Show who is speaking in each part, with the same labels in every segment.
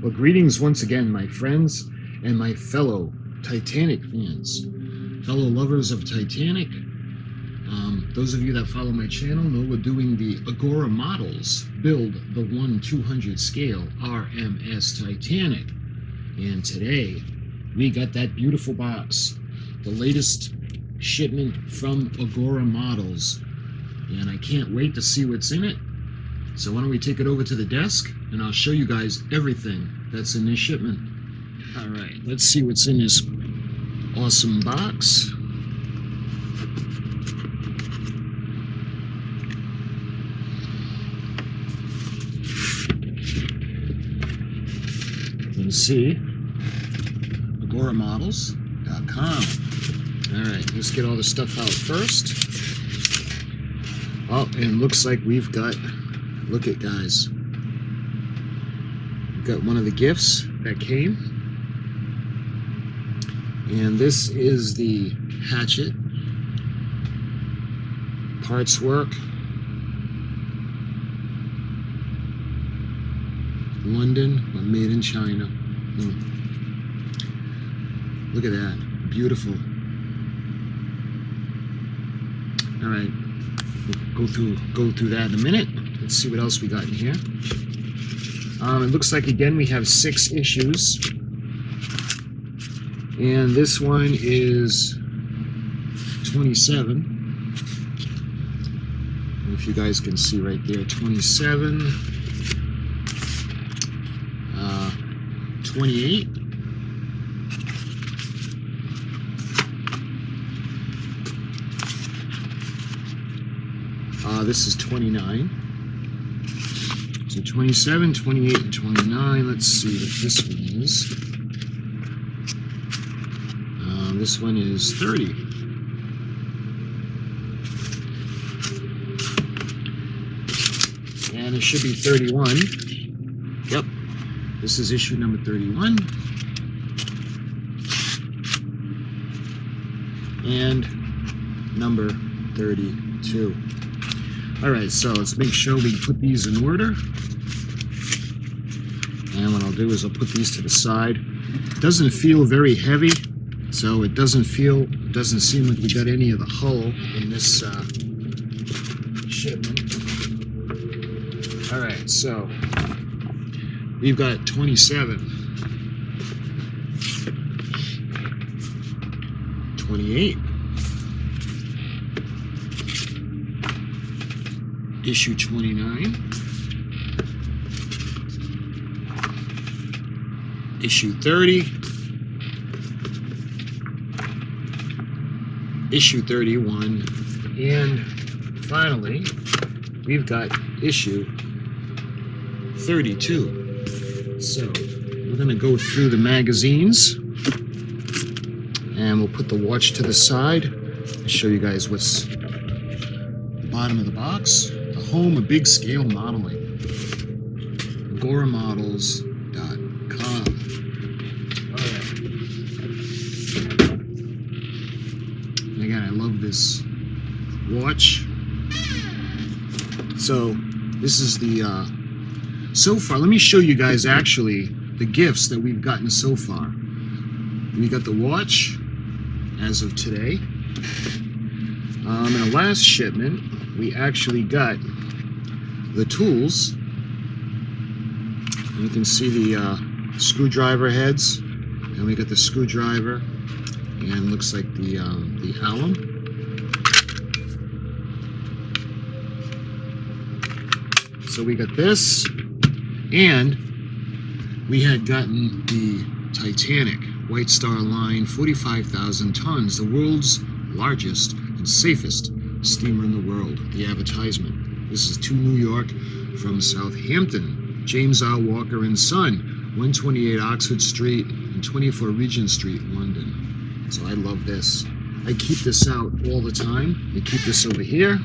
Speaker 1: Well, greetings once again, my friends and my fellow Titanic fans, fellow lovers of Titanic. Those of you that follow my channel know we're doing the AGORA models build the 1/200 scale RMS Titanic. And today we got that beautiful box, the latest shipment from AGORA models. And I can't wait to see what's in it. So why don't we take it over to the desk and I'll show you guys everything that's in this shipment. All right, let's see what's in this awesome box. Let's see, agoramodels.com. All right, let's get all the stuff out first. Oh, and it looks like we've got, look at guys, we've got one of the gifts that came. And this is the hatchet, parts work, London, but made in China. Look at that, beautiful. All right, we'll go through that in a minute. Let's see what else we got in here. It looks like again we have 6 issues, and this one is 27. If you guys can see right there, 27, 28. This is 29. So 27, 28, and 29. Let's see what this one is. This one is 30. And it should be 31. Yep. This is issue number 31. And number 32. All right, so let's make sure we put these in order. And what I'll do is I'll put these to the side. It doesn't feel very heavy, so it doesnn't seem like we got any of the hull in this shipment. All right, so we've got 27, 28, issue 29, issue 30, issue 31, and finally we've got issue 32. So we're going to go through the magazines and we'll put the watch to the side and show you guys what's the bottom of the box. The home of big scale modeling, agoramodels.com. Alright. And again, I love this watch. So this is the so far, let me show you guys actually the gifts that we've gotten so far. We got the watch as of today. In the last shipment, we actually got the tools. You can see the screwdriver heads, and we got the screwdriver, and looks like the alum. So we got this, and we had gotten the Titanic White Star Line, 45,000 tons, the world's largest and safest steamer in the world. The advertisement. This is to New York from Southampton. James R. Walker and Son, 128 Oxford Street and 24 Regent Street, London. So I love this. I keep this out all the time. I keep this over here,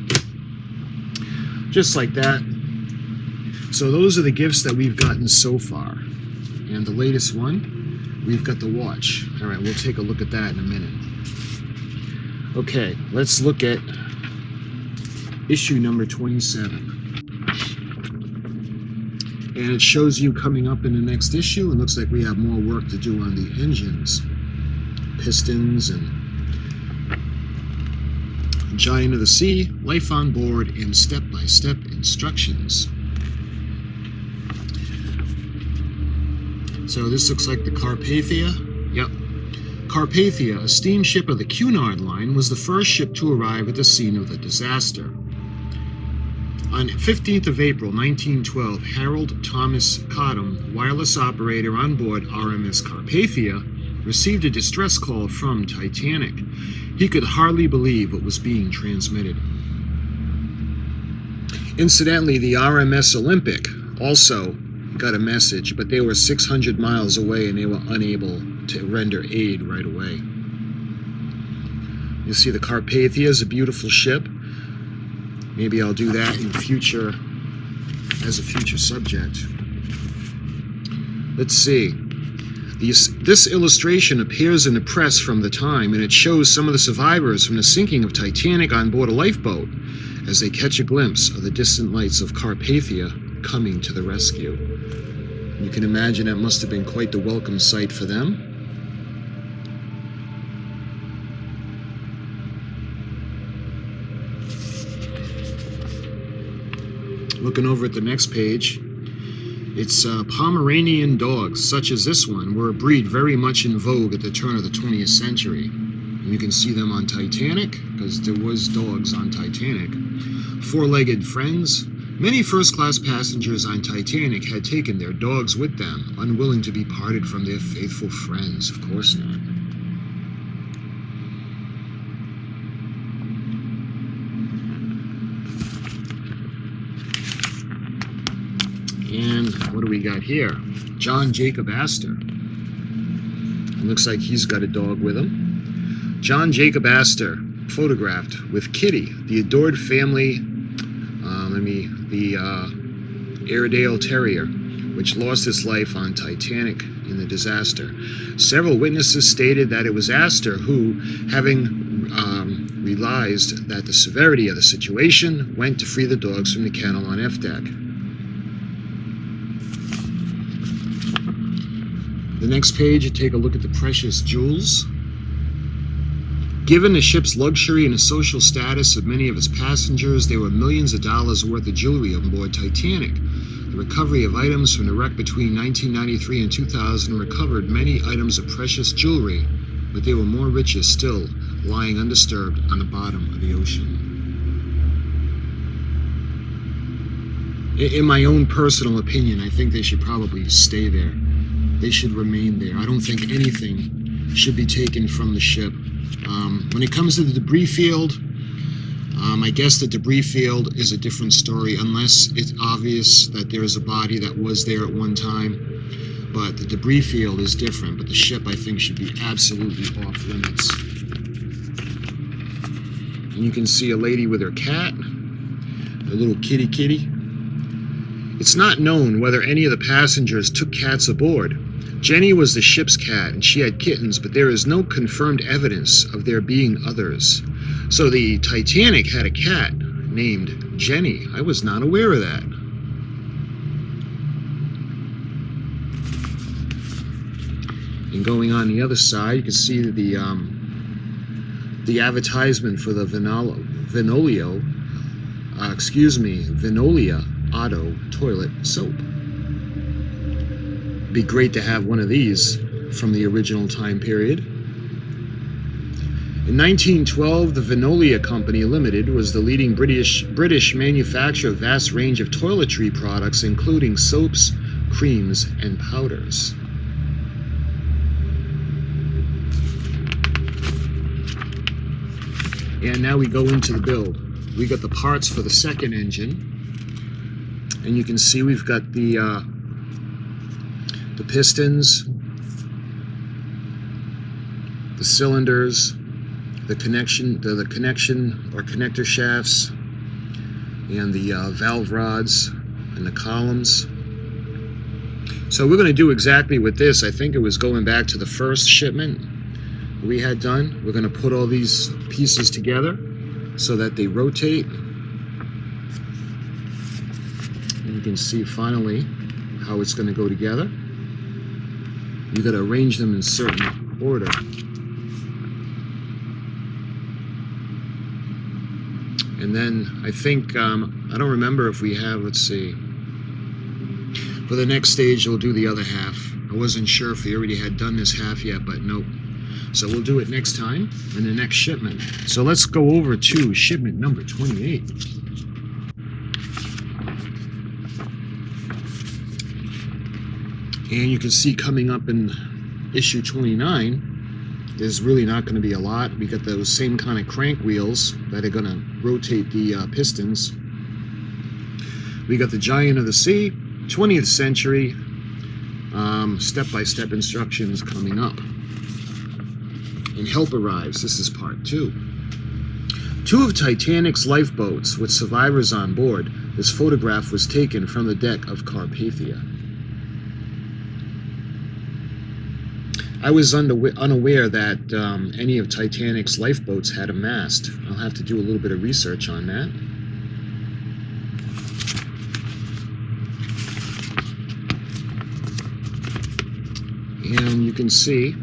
Speaker 1: just like that. So those are the gifts that we've gotten so far. And the latest one, we've got the watch. All right, we'll take a look at that in a minute. Okay, let's look at issue number 27. And it shows you coming up in the next issue. It looks like we have more work to do on the engines, pistons, and Giant of the Sea, life on board, and step-by-step instructions. So this looks like the Carpathia. Yep. Carpathia, a steamship of the Cunard Line, was the first ship to arrive at the scene of the disaster. On 15th of April 1912, Harold Thomas Cottam, wireless operator on board R.M.S. Carpathia, received a distress call from Titanic. He could hardly believe what was being transmitted. Incidentally, the R.M.S. Olympic also got a message, but they were 600 miles away and they were unable to render aid right away. You see the Carpathia is a beautiful ship. Maybe I'll do that in future, as a future subject. Let's see. This illustration appears in the press from the time, and it shows some of the survivors from the sinking of Titanic on board a lifeboat as they catch a glimpse of the distant lights of Carpathia coming to the rescue. You can imagine that must have been quite the welcome sight for them. Looking over at the next page, it's Pomeranian dogs, such as this one, were a breed very much in vogue at the turn of the 20th century. And you can see them on Titanic, because there was dogs on Titanic. Four-legged friends. Many first-class passengers on Titanic had taken their dogs with them, unwilling to be parted from their faithful friends. Of course not. And what do we got here? John Jacob Astor. It looks like he's got a dog with him. John Jacob Astor, photographed with Kitty, the adored family, the Airedale Terrier, which lost its life on Titanic in the disaster. Several witnesses stated that it was Astor who, having realized that the severity of the situation, went to free the dogs from the kennel on F-deck. The next page, you take a look at the precious jewels. Given the ship's luxury and the social status of many of its passengers, there were millions of dollars worth of jewelry on board Titanic. The recovery of items from the wreck between 1993 and 2000 recovered many items of precious jewelry, but there were more riches still lying undisturbed on the bottom of the ocean. In my own personal opinion, I think they should probably stay there. They should remain there. I don't think anything should be taken from the ship. When it comes to the debris field, I guess the debris field is a different story, unless it's obvious that there is a body that was there at one time. But the debris field is different. But the ship, I think, should be absolutely off limits. And you can see a lady with her cat, a little kitty. It's not known whether any of the passengers took cats aboard. Jenny was the ship's cat, and she had kittens, but there is no confirmed evidence of there being others. So the Titanic had a cat named Jenny. I was not aware of that. And going on the other side, you can see the advertisement for the Venolia Auto toilet soap. Be great to have one of these from the original time period. In 1912, the Venolia Company Limited was the leading British manufacturer of a vast range of toiletry products, including soaps, creams, and powders. And now we go into the build. We got the parts for the second engine. And you can see we've got the pistons, the cylinders, the connection or connector shafts, and the valve rods and the columns. So we're going to do exactly with this. I think it was going back to the first shipment we had done. We're going to put all these pieces together so that they rotate. And you can see finally how it's going to go together. You got to arrange them in certain order. And then I think, I don't remember if we have, let's see, for the next stage we'll do the other half. I wasn't sure if we already had done this half yet, but nope. So we'll do it next time in the next shipment. So let's go over to shipment number 28. And you can see coming up in issue 29, there's really not going to be a lot. We got those same kind of crank wheels that are going to rotate the pistons. We got the Giant of the Sea, 20th century, step-by-step instructions coming up. And help arrives. This is part 2. 2 of Titanic's lifeboats with survivors on board. This photograph was taken from the deck of Carpathia. I was unaware that any of Titanic's lifeboats had a mast. I'll have to do a little bit of research on that. And you can see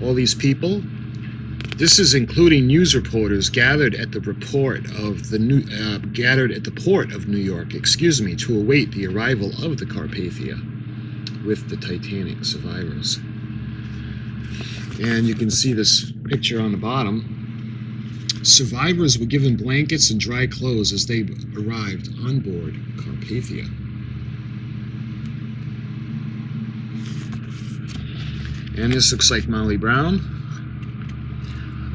Speaker 1: all these people. This is including news reporters gathered at the port of New York, to await the arrival of the Carpathia with the Titanic survivors. And you can see this picture on the bottom. Survivors were given blankets and dry clothes as they arrived on board Carpathia. And this looks like Molly Brown.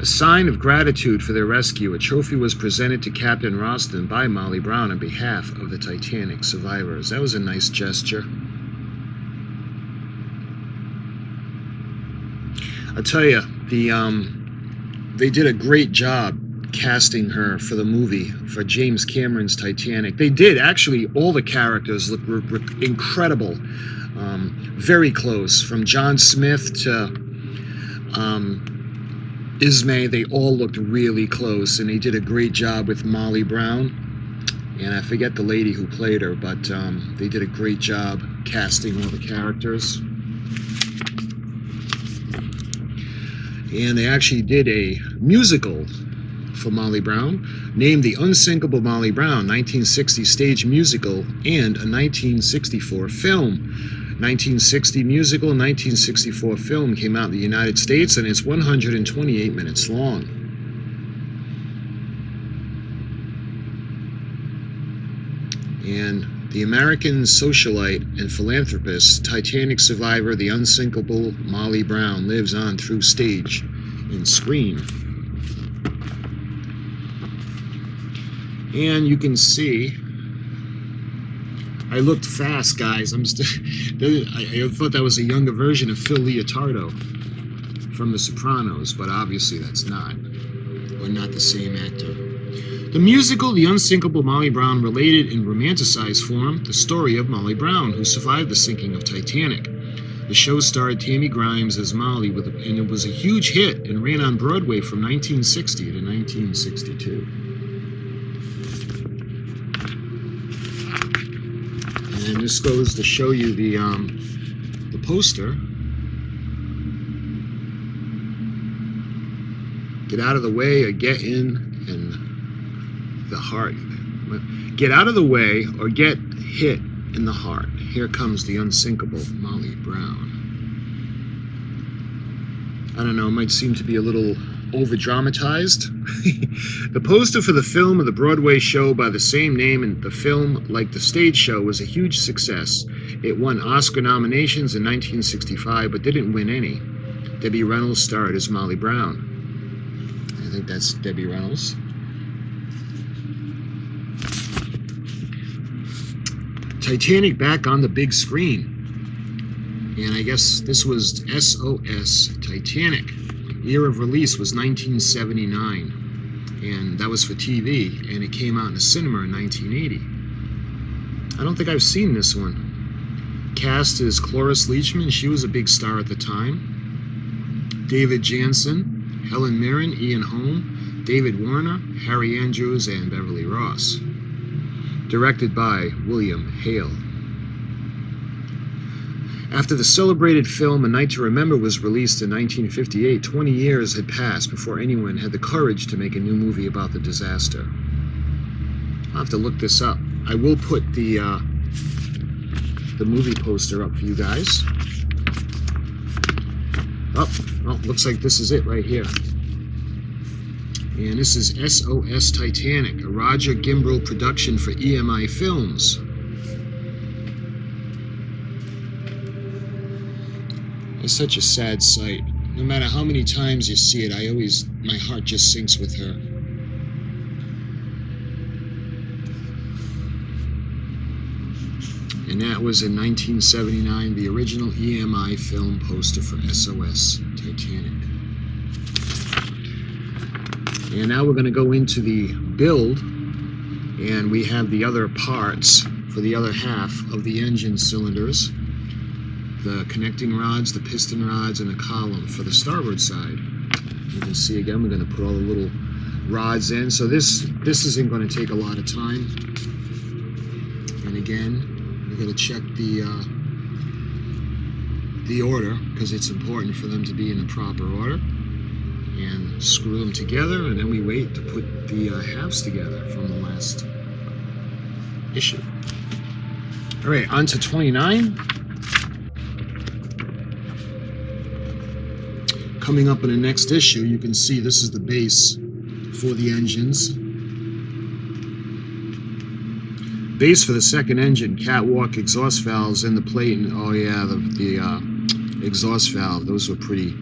Speaker 1: A sign of gratitude for their rescue, a trophy was presented to Captain Ralston by Molly Brown on behalf of the Titanic survivors. That was a nice gesture. I'll tell you, they did a great job casting her for the movie, for James Cameron's Titanic. They did, actually. All the characters look incredible. Very close. From John Smith to Ismay, they all looked really close, and they did a great job with Molly Brown. And I forget the lady who played her, but they did a great job casting all the characters. And they actually did a musical for Molly Brown, named The Unsinkable Molly Brown, 1960 stage musical and a 1964 film. 1960 musical and 1964 film came out in the United States, and it's 128 minutes long. And the American socialite and philanthropist, Titanic survivor, the unsinkable Molly Brown, lives on through stage and screen. And you can see, I looked fast, guys. I thought that was a younger version of Phil Leotardo from The Sopranos, but obviously that's not, or not the same actor. The musical, The Unsinkable Molly Brown, related in romanticized form the story of Molly Brown, who survived the sinking of Titanic. The show starred Tammy Grimes as Molly, and it was a huge hit and ran on Broadway from 1960 to 1962. And this goes to show you the poster. Get out of the way or get in, and the heart. Get out of the way or get hit in the heart. Here comes the unsinkable Molly Brown. I don't know, it might seem to be a little over-dramatized. The poster for the film of the Broadway show by the same name, and the film, like the stage show, was a huge success. It won Oscar nominations in 1965, but didn't win any. Debbie Reynolds starred as Molly Brown. I think that's Debbie Reynolds. Titanic back on the big screen. And I guess this was SOS Titanic. Year of release was 1979. And that was for TV. And it came out in the cinema in 1980. I don't think I've seen this one. Cast is Cloris Leachman. She was a big star at the time. David Jansen, Helen Mirren, Ian Holm, David Warner, Harry Andrews, and Beverly Ross. Directed by William Hale. After the celebrated film A Night to Remember was released in 1958, 20 years had passed before anyone had the courage to make a new movie about the disaster. I'll have to look this up. I will put the movie poster up for you guys. Oh, looks like this is it right here. And this is SOS Titanic, a Roger Gimbel production for EMI Films. It's such a sad sight. No matter how many times you see it, my heart just sinks with her. And that was in 1979, the original EMI film poster for SOS Titanic. And now we're going to go into the build, and we have the other parts for the other half of the engine cylinders. The connecting rods, the piston rods, and the column for the starboard side. You can see again, we're going to put all the little rods in. So this isn't going to take a lot of time. And again, we're going to check the order, because it's important for them to be in the proper order. And screw them together, and then we wait to put the halves together from the last issue. All right, on to 29. Coming up in the next issue, you can see this is the base for the engines. Base for the second engine, catwalk, exhaust valves, and the plate. And, oh yeah, the exhaust valve. Those were pretty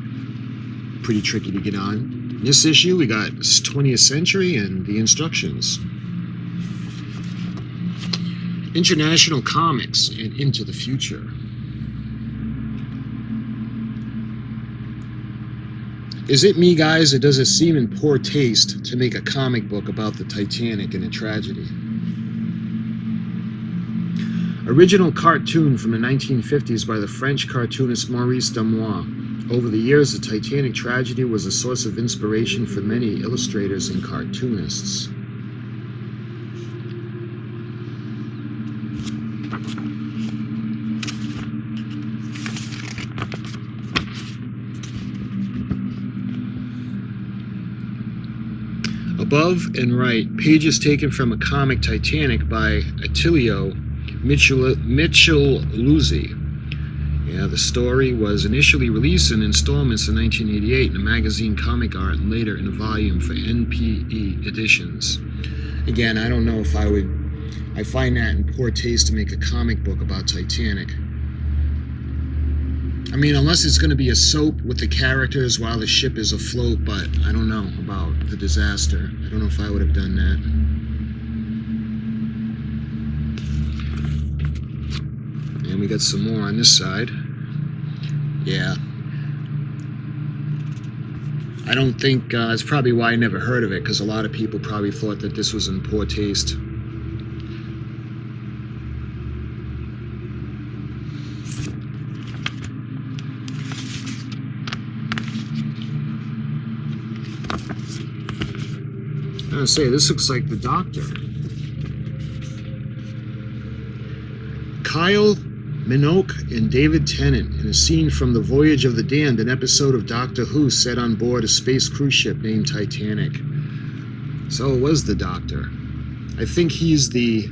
Speaker 1: tricky to get on. In this issue, we got 20th Century and the instructions. International Comics and Into the Future. Is it me, guys, or does it seem in poor taste to make a comic book about the Titanic and a tragedy? Original cartoon from the 1950s by the French cartoonist Maurice Damois. Over the years, the Titanic tragedy was a source of inspiration for many illustrators and cartoonists. Above and right, pages taken from a comic Titanic by Attilio Micheluzzi. Yeah, the story was initially released in installments in 1988 in a magazine Comic Art and later in a volume for NPE editions. Again, I don't know if I find that in poor taste to make a comic book about Titanic. I mean, unless it's going to be a soap with the characters while the ship is afloat, but I don't know about the disaster. I don't know if I would have done that. And we got some more on this side. Yeah. I don't think, that's probably why I never heard of it, because a lot of people probably thought that this was in poor taste. I was gonna say, this looks like the Doctor. Kyle Minogue and David Tennant in a scene from The Voyage of the Damned, an episode of Doctor Who set on board a space cruise ship named Titanic. So it was the Doctor. I think he's the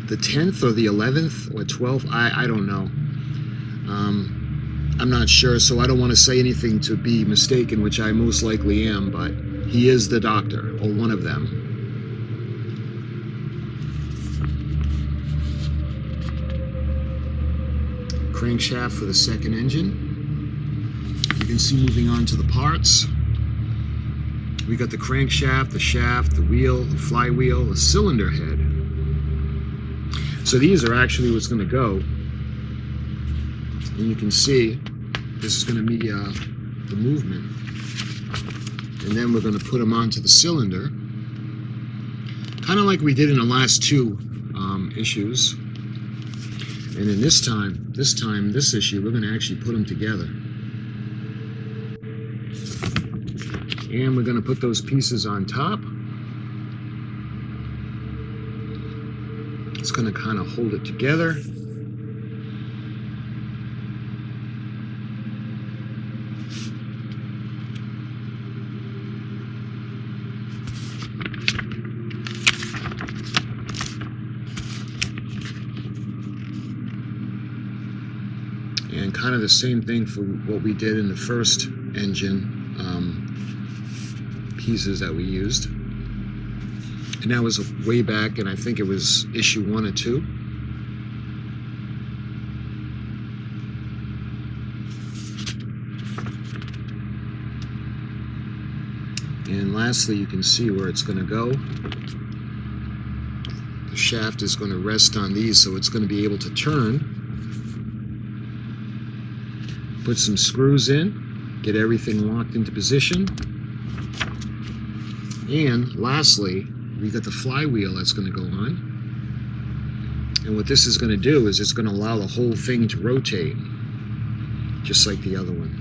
Speaker 1: 10th or the 11th or 12th. I don't know. I'm not sure, so I don't want to say anything to be mistaken, which I most likely am, but he is the Doctor, or one of them. Crankshaft for the second engine. You can see, moving on to the parts, we got the crankshaft, the shaft, the wheel, the flywheel, the cylinder head. So these are actually what's going to go. And you can see this is going to be the movement. And then we're going to put them onto the cylinder, kind of like we did in the last two issues. And then this issue, we're going to actually put them together. And we're going to put those pieces on top. It's going to kind of hold it together. kind of the same thing for what we did in the first engine pieces that we used. And that was way back, and I think it was issue 1 or 2. And lastly, you can see where it's going to go. The shaft is going to rest on these, so it's going to be able to turn. Put some screws in, get everything locked into position. And lastly, we got the flywheel that's going to go on. And what this is going to do is it's going to allow the whole thing to rotate, just like the other one.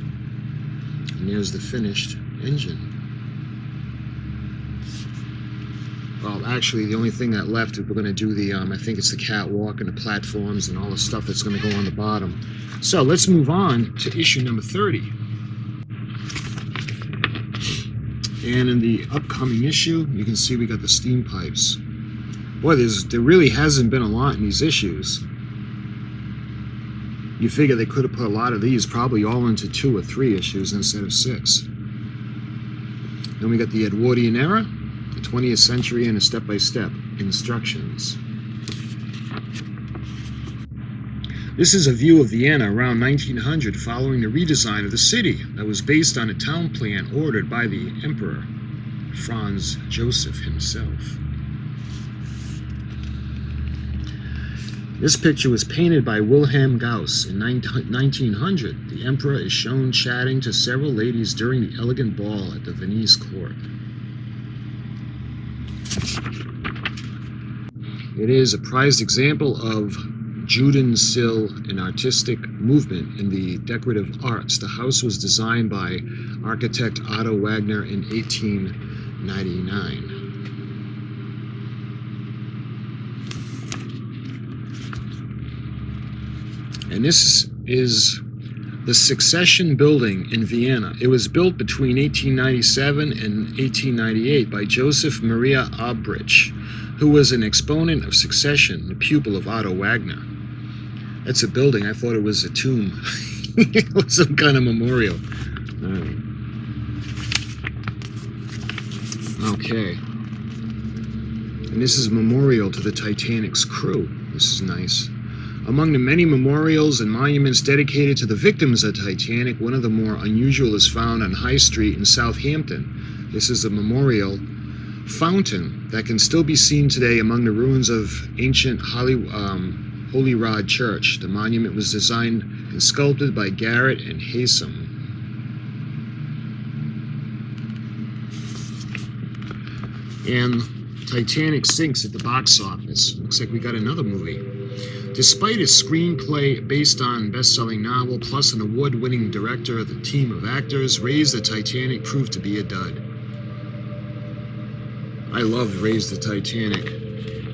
Speaker 1: And there's the finished engine. Well, actually, the only thing that left is we're going to do the, I think it's the catwalk and the platforms and all the stuff that's going to go on the bottom. So let's move on to issue number 30. And in the upcoming issue, you can see we got the steam pipes. Boy, there really hasn't been a lot in these issues. You figure they could have put a lot of these probably all into 2 or 3 issues instead of 6. Then we got the Edwardian era, the 20th century, and a step-by-step instructions. This is a view of Vienna around 1900 following the redesign of the city that was based on a town plan ordered by the Emperor Franz Joseph himself. This picture was painted by Wilhelm Gauss in 1900. The Emperor is shown chatting to several ladies during the elegant ball at the Viennese court. It is a prized example of Jugendstil, an artistic movement in the decorative arts. The house was designed by architect Otto Wagner in 1899. And this is the Succession Building in Vienna. It was built between 1897 and 1898 by Joseph Maria Abrich, who was an exponent of succession, the pupil of Otto Wagner. That's a building. I thought it was a tomb. It was some kind of memorial. All right. Okay. And this is a memorial to the Titanic's crew. This is nice. Among the many memorials and monuments dedicated to the victims of Titanic, one of the more unusual is found on High Street in Southampton. This is a memorial fountain that can still be seen today among the ruins of ancient Holy Rod Church. The monument was designed and sculpted by Garrett and Haysom. And Titanic sinks at the box office. Looks like we got another movie. Despite a screenplay based on best-selling novel plus an award-winning director, the team of actors Raise the Titanic proved to be a dud. I loved Raise the Titanic.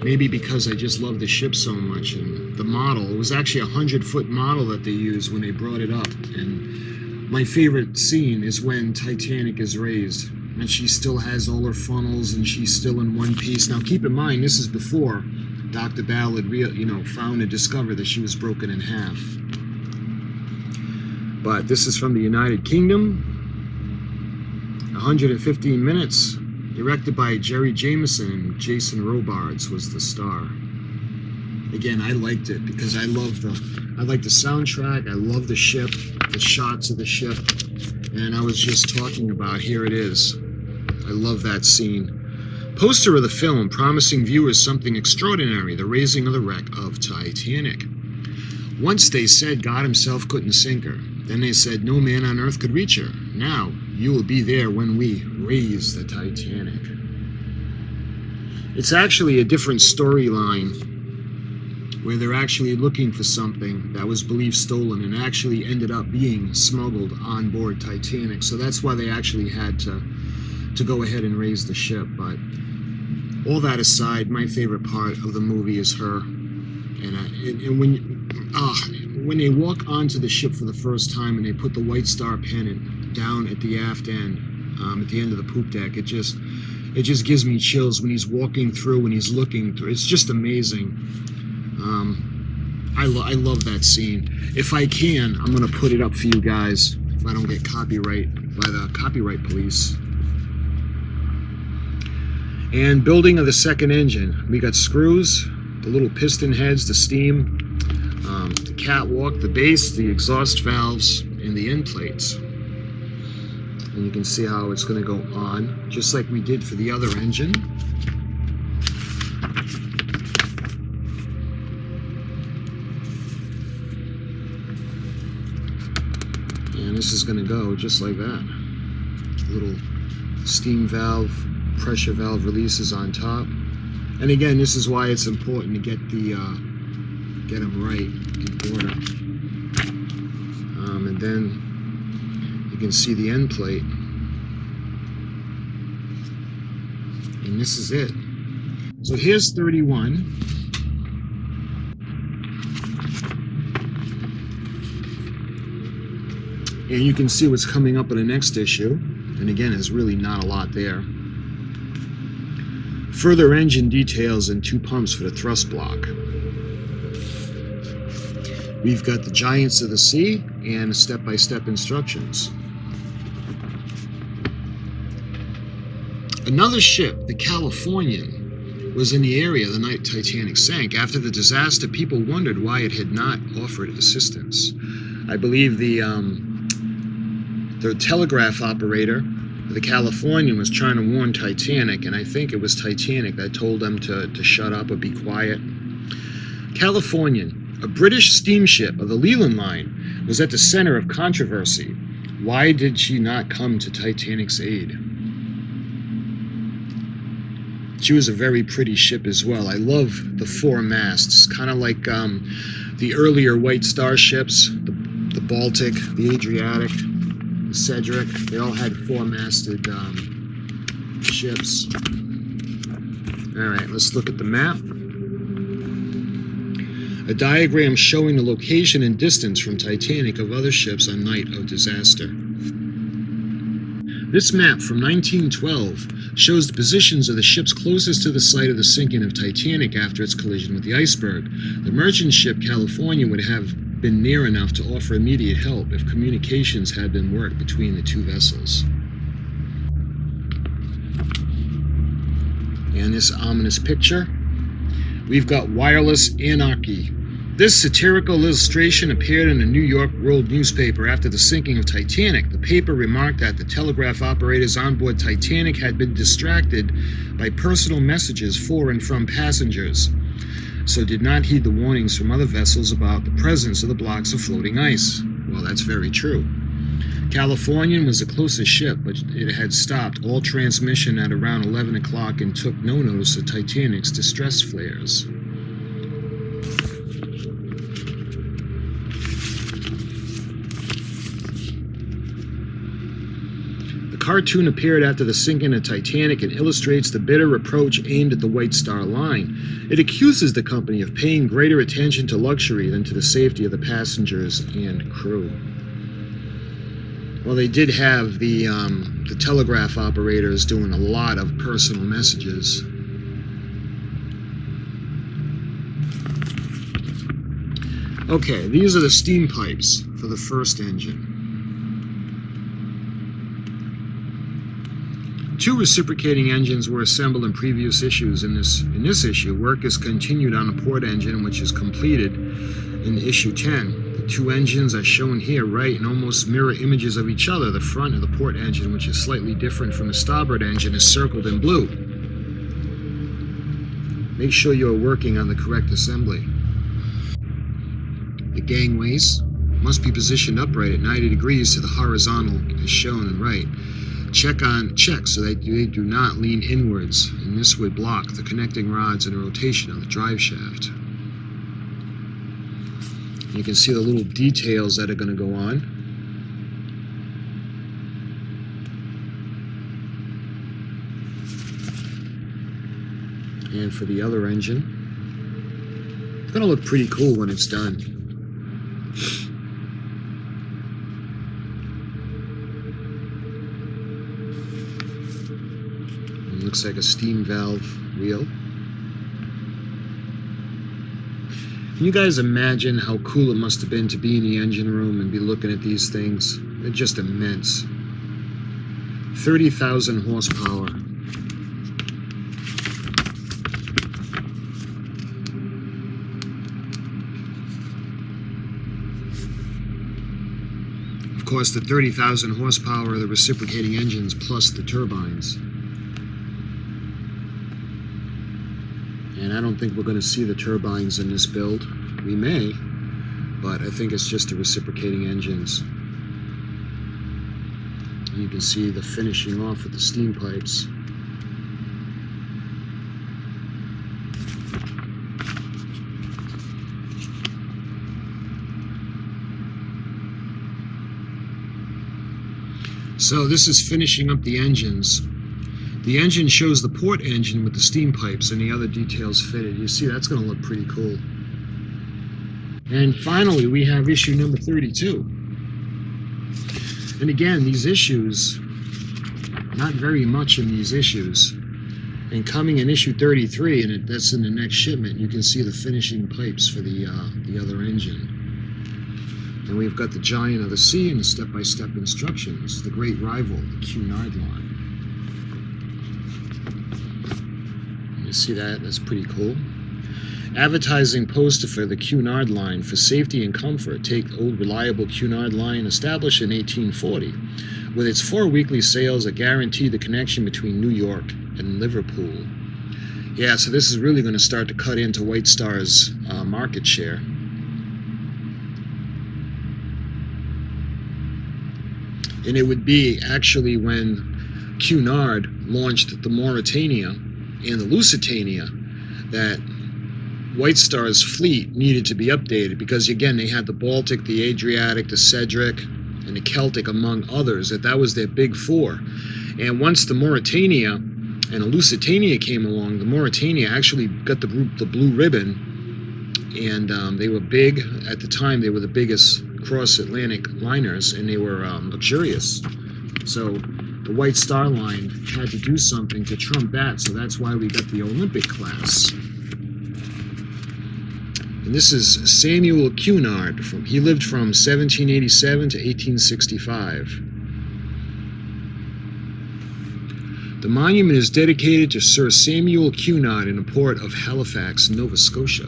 Speaker 1: Maybe because I just love the ship so much, and the model. It was actually a 100-foot model that they used when they brought it up. And my favorite scene is when Titanic is raised, and she still has all her funnels, and she's still in one piece. Now, keep in mind, this is before Dr. Ballard, found and discovered that she was broken in half. But this is from the United Kingdom. 115 minutes. Directed by Jerry Jameson, and Jason Robards was the star. Again, I liked it because I like the soundtrack, I love the ship, the shots of the ship, and I was just talking about, here it is. I love that scene. Poster of the film promising viewers something extraordinary, the raising of the wreck of Titanic. Once they said God himself couldn't sink her. Then they said no man on earth could reach her. Now you will be there when we raise the Titanic. It's actually a different storyline where they're actually looking for something that was believed stolen and actually ended up being smuggled on board Titanic. So that's why they actually had to go ahead and raise the ship. But all that aside, my favorite part of the movie is her. And when they walk onto the ship for the first time and they put the White Star pennant down at the aft end, at the end of the poop deck, it just gives me chills when he's walking through, when he's looking through. It's just amazing. I love that scene. If I can, I'm gonna put it up for you guys if I don't get copyright by the copyright police. And building of the second engine. We got screws, the little piston heads, the steam, the catwalk, the base, the exhaust valves, and the end plates. And you can see how it's going to go on, just like we did for the other engine. And this is going to go just like that. Little steam valve, pressure valve releases on top. And again, this is why it's important to get them right in order. And then you can see the end plate. And this is it. So here's 31. And you can see what's coming up in the next issue. And again, there's really not a lot there. Further engine details and 2 pumps for the thrust block. We've got the Giants of the Sea and step-by-step instructions. Another ship, the Californian, was in the area the night Titanic sank. After the disaster, people wondered why it had not offered assistance. I believe the telegraph operator, the Californian, was trying to warn Titanic, and I think it was Titanic that told them to shut up or be quiet. Californian, a British steamship of the Leland Line, was at the center of controversy. Why did she not come to Titanic's aid? She was a very pretty ship as well. I love the 4 masts, kind of like the earlier White Star ships, the Baltic, the Adriatic, the Cedric. They all had 4-masted ships. All right, let's look at the map. A diagram showing the location and distance from Titanic of other ships on night of disaster. This map from 1912 shows the positions of the ships closest to the site of the sinking of Titanic after its collision with the iceberg. The merchant ship California would have been near enough to offer immediate help if communications had been worked between the 2 vessels. And this ominous picture. We've got wireless anarchy. This satirical illustration appeared in a New York World newspaper after the sinking of Titanic. The paper remarked that the telegraph operators on board Titanic had been distracted by personal messages for and from passengers, so did not heed the warnings from other vessels about the presence of the blocks of floating ice. Well, that's very true. Californian was the closest ship, but it had stopped all transmission at around 11 o'clock and took no notice of Titanic's distress flares. The cartoon appeared after the sinking of Titanic and illustrates the bitter reproach aimed at the White Star Line. It accuses the company of paying greater attention to luxury than to the safety of the passengers and crew. Well, they did have the telegraph operators doing a lot of personal messages. Okay, these are the steam pipes for the first engine. 2 reciprocating engines were assembled in previous issues. In this issue, work is continued on a port engine, which is completed in issue 10. The 2 engines are shown here, right, in almost mirror images of each other. The front of the port engine, which is slightly different from the starboard engine, is circled in blue. Make sure you are working on the correct assembly. The gangways must be positioned upright at 90 degrees to the horizontal as shown in right. Check so that they do not lean inwards, and this would block the connecting rods and the rotation of the drive shaft. You can see the little details that are going to go on. And for the other engine, it's going to look pretty cool when it's done. It looks like a steam valve wheel. Can you guys imagine how cool it must have been to be in the engine room and be looking at these things? They're just immense. 30,000 horsepower. Of course, the 30,000 horsepower are the reciprocating engines plus the turbines. And I don't think we're going to see the turbines in this build. We may, but I think it's just the reciprocating engines. And you can see the finishing off with the steam pipes. So this is finishing up the engines. The engine shows the port engine with the steam pipes and the other details fitted. You see, that's going to look pretty cool. And finally, we have issue number 32. And again, these issues, not very much in these issues. And coming in issue 33, and that's in the next shipment, you can see the finishing pipes for the other engine. And we've got the Giant of the Sea and the step-by-step instructions, the great rival, the Cunard line. You see that? That's pretty cool. Advertising poster for the Cunard line for safety and comfort. Take the old reliable Cunard line established in 1840. With its 4 weekly sales that guarantee the connection between New York and Liverpool. Yeah, so this is really going to start to cut into White Star's market share. And it would be actually when Cunard launched the Mauretania and the Lusitania that White Star's fleet needed to be updated, because again they had the Baltic, the Adriatic, the Cedric, and the Celtic among others. That was their big four. And once the Mauretania and the Lusitania came along, the Mauretania actually got the blue ribbon, and they were big at the time. They were the biggest cross-Atlantic liners, and they were luxurious. So the White Star line had to do something to trump that, so that's why we got the Olympic class. And this is Samuel Cunard. He lived from 1787 to 1865. The monument is dedicated to Sir Samuel Cunard in the port of Halifax, Nova Scotia.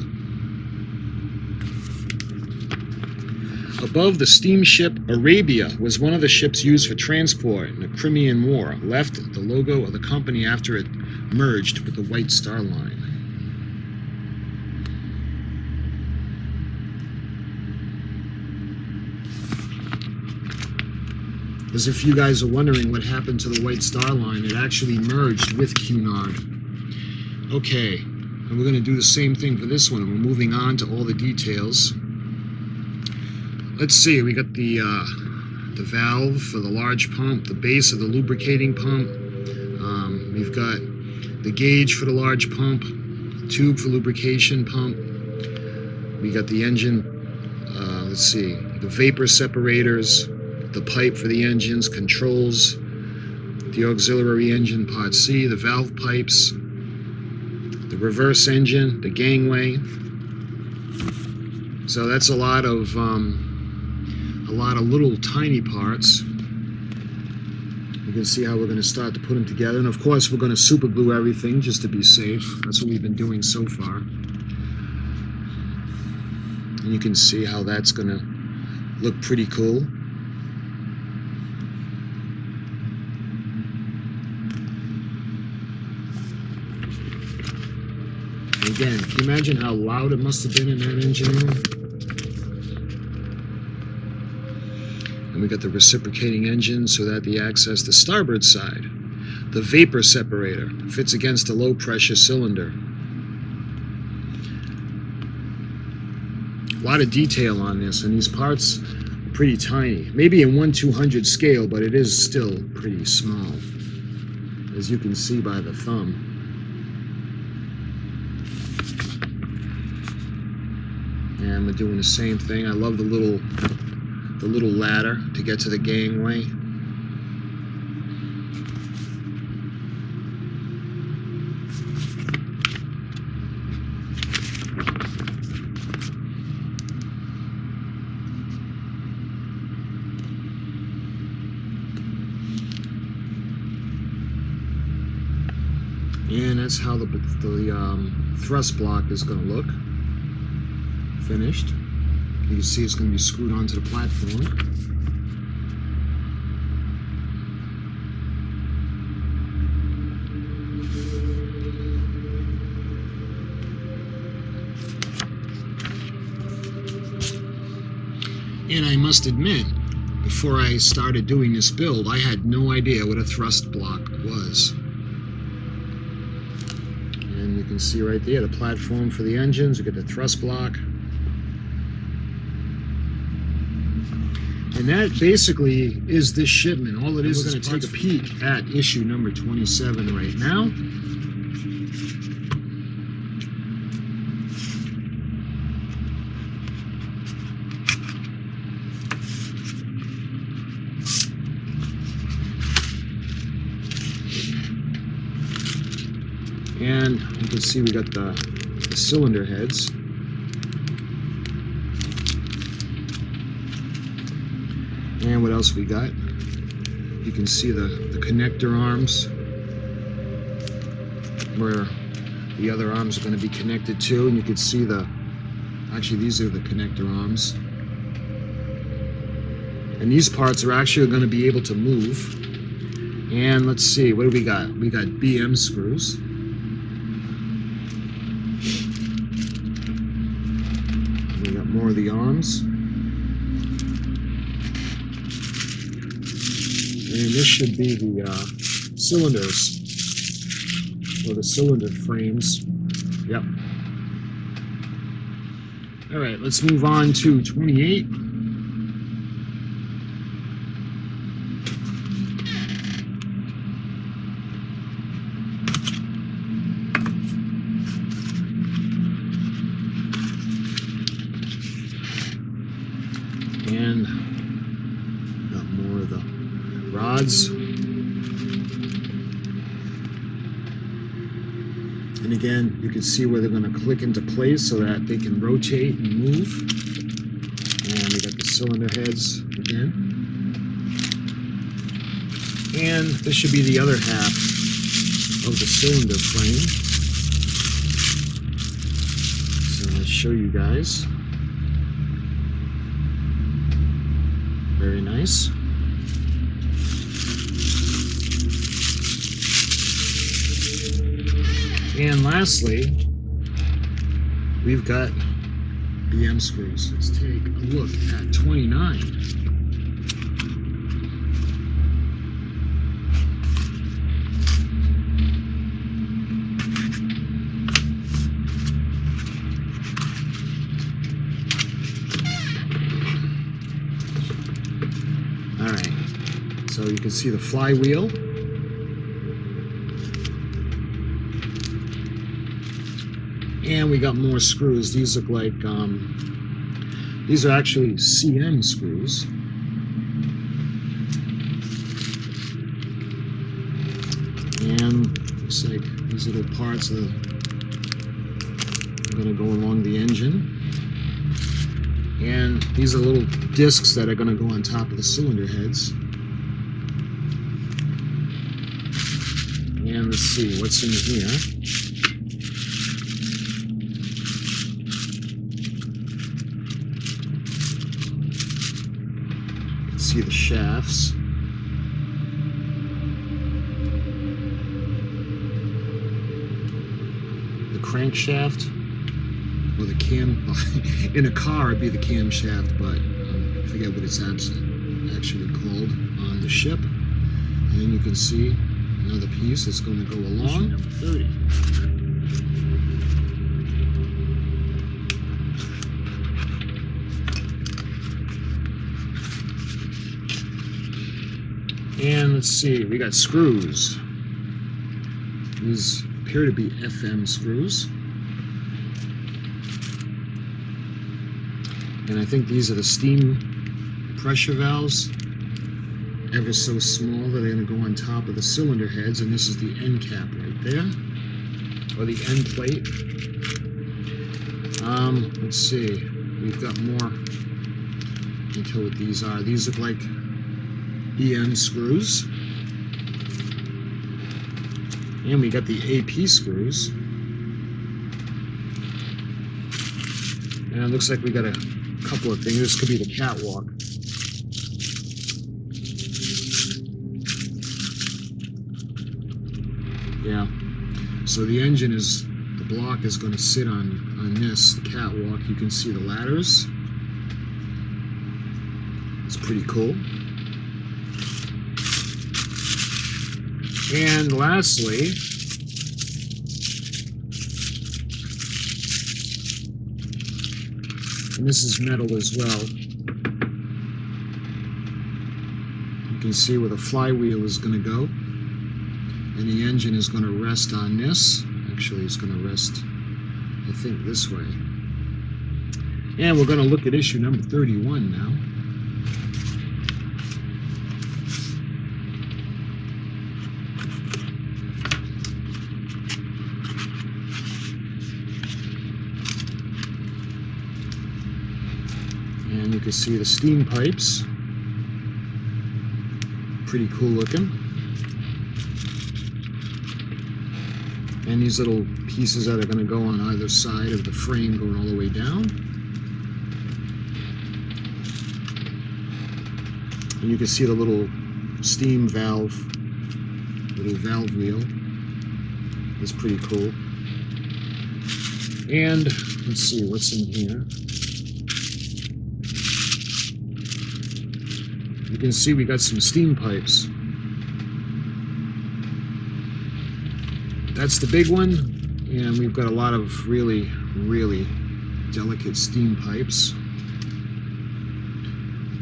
Speaker 1: Above the steamship Arabia was one of the ships used for transport in the Crimean War, left the logo of the company after it merged with the White Star Line. As if you guys are wondering what happened to the White Star Line, it actually merged with Cunard. Okay, and we're going to do the same thing for this one. We're moving on to all the details. Let's see, we got the valve for the large pump, the base of the lubricating pump. We've got the gauge for the large pump, the tube for lubrication pump. We got the engine, let's see, the vapor separators, the pipe for the engines, controls, the auxiliary engine part C, the valve pipes, the reverse engine, the gangway. So that's a lot of little tiny parts. You can see how we're going to start to put them together, and of course we're going to super glue everything just to be safe. That's what we've been doing so far. And you can see how that's going to look pretty cool. Again, can you imagine how loud it must have been in that engine room? And we got the reciprocating engine so that the access the starboard side. The vapor separator fits against a low pressure cylinder. A lot of detail on this, and these parts are pretty tiny. Maybe in 1/200 scale, but it is still pretty small, as you can see by the thumb. And we're doing the same thing. I love the little ladder to get to the gangway. And that's how the thrust block is going to look. Finished. You can see it's going to be screwed onto the platform. And I must admit, before I started doing this build, I had no idea what a thrust block was. And you can see right there the platform for the engines. You get the thrust block. And that basically is this shipment. All it is we're going to take a peek at issue number 27 right now. And you can see we got the cylinder heads. And what else we got? You can see the connector arms, where the other arms are going to be connected to, and you can see actually these are the connector arms. And these parts are actually going to be able to move. And let's see, what do we got? We got BM screws. We got more of the arms. And this should be the cylinders, or the cylinder frames. Yep. All right, let's move on to 28. And got more of the rods. And again, you can see where they're going to click into place so that they can rotate and move. And we got the cylinder heads again. And this should be the other half of the cylinder frame. So let's show you guys. Very nice. And lastly, we've got BM screws. Let's take a look at 29. All right, so you can see the flywheel. And we got more screws. These look like, these are actually CM screws. And looks like these little parts are going to go along the engine. And these are little discs that are going to go on top of the cylinder heads. And let's see what's in here. See the shafts. The crankshaft, or the cam. In a car, it'd be the camshaft, but I forget what it's actually called on the ship. And then you can see another piece that's going to go along. Number 30. And let's see, we got screws. These appear to be FM screws. And I think these are the steam pressure valves. Ever so small that are going to go on top of the cylinder heads. And this is the end cap right there, or the end plate. Let's see, we've got more. Let me tell what these are. These look like EM screws. And we got the AP screws. And it looks like we got a couple of things. This could be the catwalk. Yeah. So the engine is, the block is going to sit on this, the catwalk. You can see the ladders. It's pretty cool. And lastly, and this is metal as well, you can see where the flywheel is going to go, and the engine is going to rest on this. Actually, it's going to rest, I think, this way. And we're going to look at issue number 31 now. And you can see the steam pipes. Pretty cool looking. And these little pieces that are going to go on either side of the frame going all the way down. And you can see the little steam valve, little valve wheel. It's pretty cool. And let's see what's in here. You can see we got some steam pipes. That's the big one, and we've got a lot of really, really delicate steam pipes.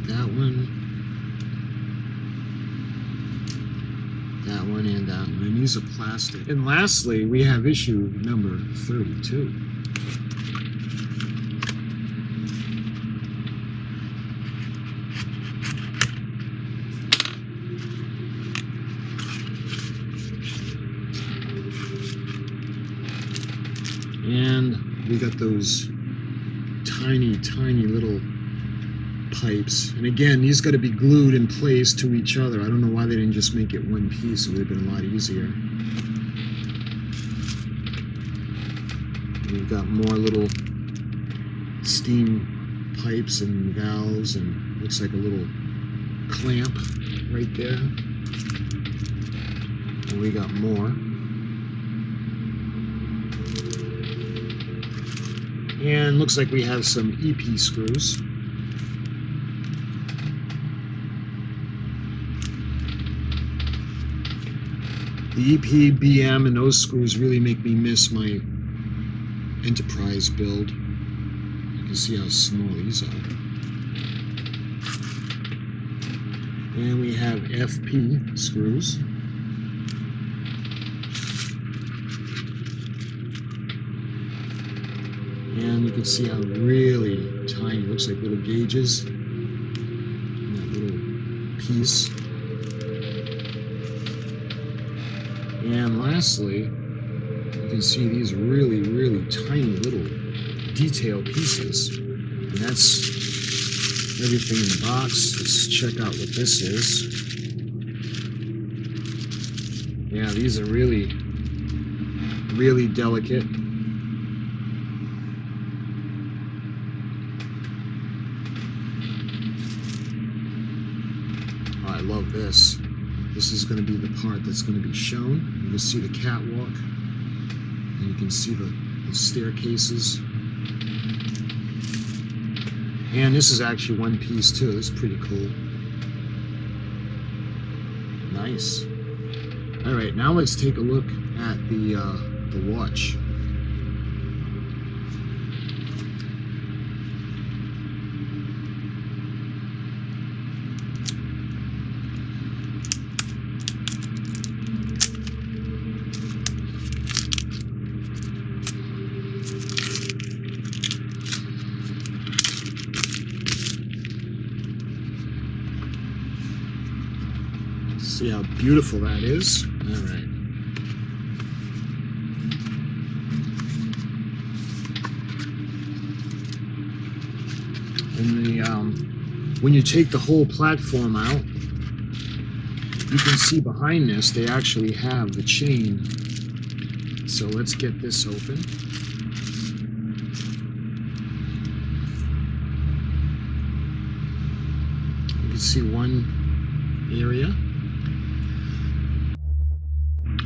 Speaker 1: That one, and that one, and these are plastic. And lastly, we have issue number 32. And we got those tiny, tiny little pipes. And again, these got to be glued in place to each other. I don't know why they didn't just make it one piece. It would have been a lot easier. We've got more little steam pipes and valves, and looks like a little clamp right there. And we got more. And looks like we have some EP screws. The EP, BM, and those screws really make me miss my Enterprise build. You can see how small these are. And we have FP screws. And you can see how really tiny, looks like little gauges in that little piece. And lastly, you can see these really, really tiny little detail pieces. And that's everything in the box. Let's check out what this is. Yeah, these are really, really delicate. I love this. This is going to be the part that's going to be shown. You can see the catwalk, and you can see the staircases. And this is actually one piece too. This is pretty cool. Nice. All right, now let's take a look at the watch. See how beautiful that is. All right. And when you take the whole platform out, you can see behind this they actually have the chain so let's get this open. You can see one area.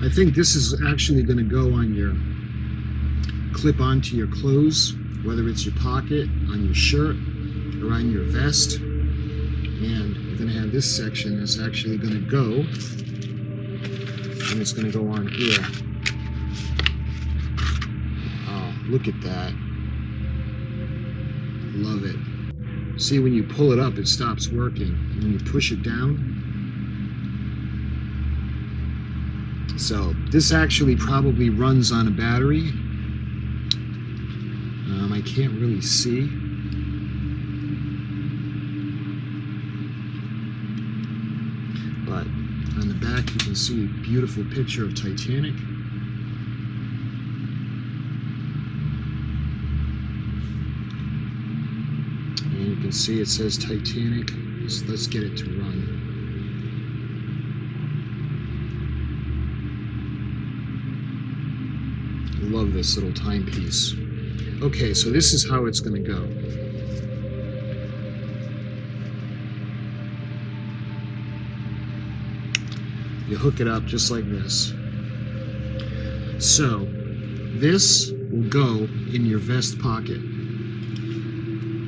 Speaker 1: I think this is actually going to go on your clip onto your clothes, whether it's your pocket, on your shirt, or on your vest. And you're going to have this section that's actually going to go, and it's going to go on here. Oh, look at that. Love it. See, when you pull it up, it stops working. And when you push it down, so this actually probably runs on a battery. I can't really see. But on the back you can see a beautiful picture of Titanic. And you can see it says Titanic. So let's get it to run. Love this little timepiece. Okay, so this is how it's going to go. You hook it up just like this. So this will go in your vest pocket.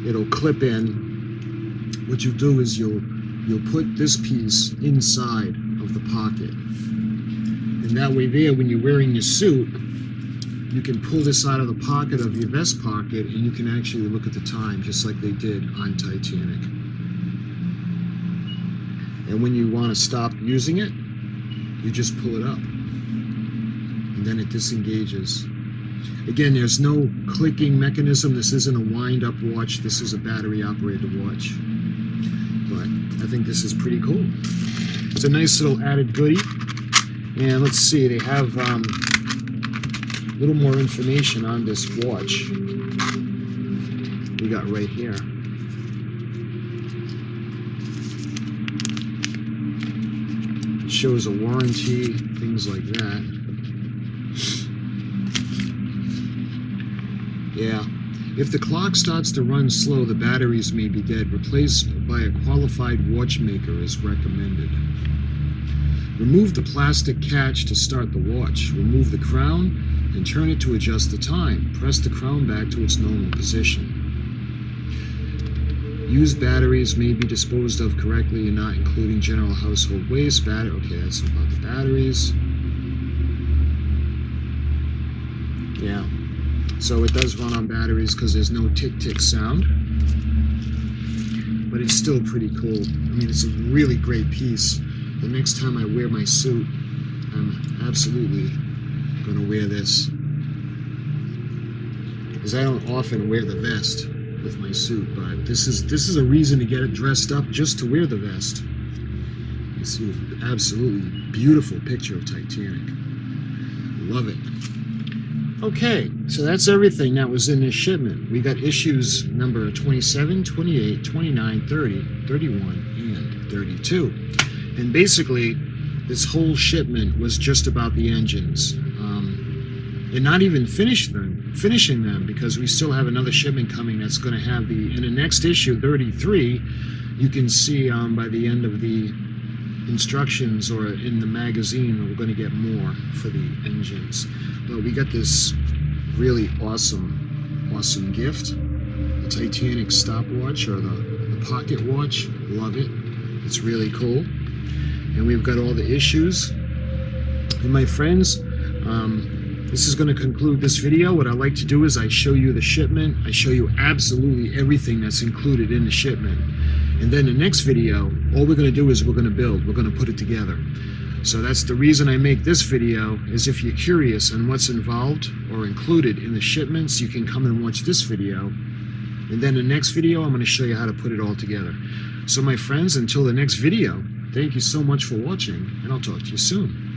Speaker 1: It'll clip in. What you do is you'll put this piece inside of the pocket. And that way there, when you're wearing your suit, you can pull this out of the pocket of your vest pocket and you can actually look at the time just like they did on Titanic. And when you want to stop using it, you just pull it up and then it disengages. Again, there's no clicking mechanism. This isn't a wind-up watch. This is a battery-operated watch. But I think this is pretty cool. It's a nice little added goodie. And let's see, they have a little more information on this watch. We got right here. It shows a warranty, things like that. Yeah. If the clock starts to run slow, the batteries may be dead. Replaced by a qualified watchmaker is recommended. Remove the plastic catch to start the watch. Remove the crown and turn it to adjust the time. Press the crown back to its normal position. Used batteries may be disposed of correctly and not including general household waste. Okay, that's about the batteries. Yeah, so it does run on batteries because there's no tick-tick sound. But it's still pretty cool. I mean, it's a really great piece. The next time I wear my suit, I'm absolutely going to wear this, because I don't often wear the vest with my suit, but this is a reason to get it dressed up just to wear the vest. You see an absolutely beautiful picture of Titanic. Love it. Okay, so that's everything that was in this shipment. We got issues number 27, 28, 29, 30, 31, and 32. And basically, this whole shipment was just about the engines. And not even finishing them, because we still have another shipment coming that's going to have in the next issue, 33, you can see by the end of the instructions or in the magazine, we're going to get more for the engines. But we got this really awesome gift, the Titanic stopwatch, or the pocket watch. Love it. It's really cool. And we've got all the issues. And my friends, this is going to conclude this video. What I like to do is I show you the shipment. I show you absolutely everything that's included in the shipment. And then the next video, all we're going to do is we're going to build. We're going to put it together. So that's the reason I make this video, is if you're curious on what's involved or included in the shipments, you can come and watch this video. And then the next video, I'm going to show you how to put it all together. So my friends, until the next video, thank you so much for watching, and I'll talk to you soon.